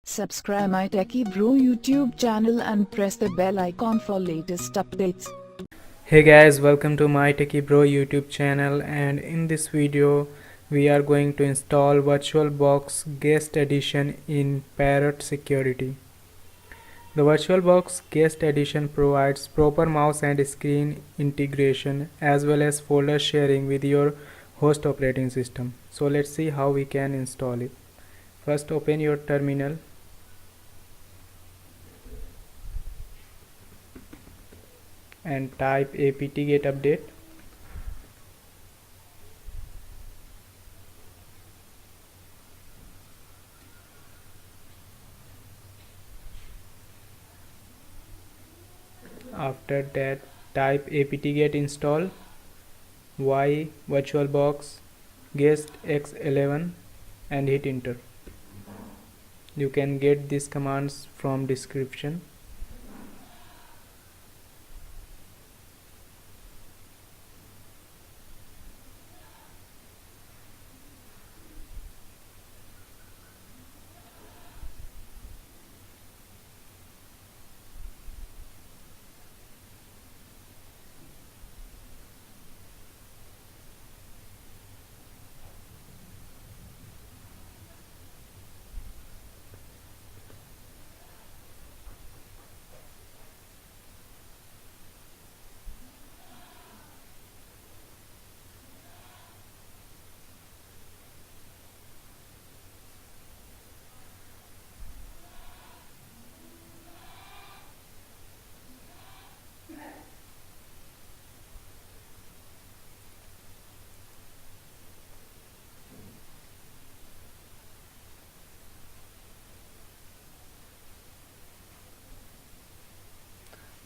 Subscribe my Techie Bro YouTube channel and press the bell icon for latest updates. Hey guys, welcome to my Techie Bro YouTube channel, and in this video we are going to install Virtualbox Guest Edition in Parrot security. The Virtualbox Guest Edition provides proper mouse and screen integration as well as folder sharing with your host operating system. So let's see how we can install it. First, open your terminal. And type apt-get update. After that, type apt-get install y virtualbox guest x11 and hit enter. You can get these commands from description.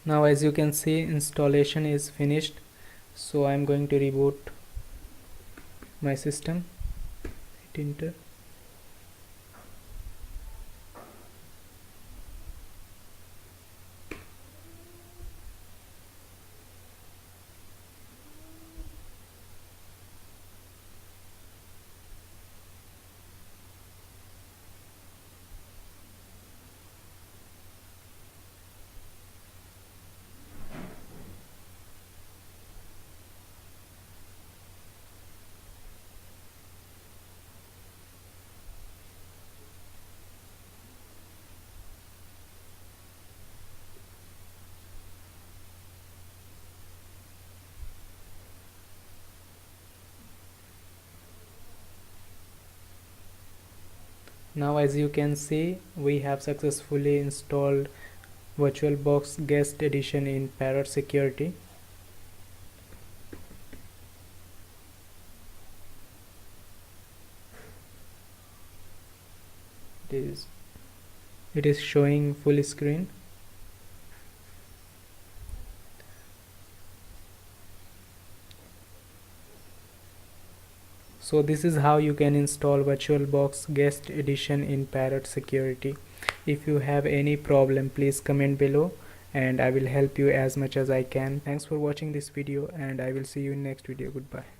Now as you can see, installation is finished, so I'm going to reboot my system. Hit enter. Now as you can see, we have successfully installed Virtualbox Guest Edition in Parrot security. It is showing full screen. So this is how you can install Virtualbox Guest Edition in Parrot security. If you have any problem, please comment below and I will help you as much as I can. Thanks for watching this video and I will see you in next video. Goodbye.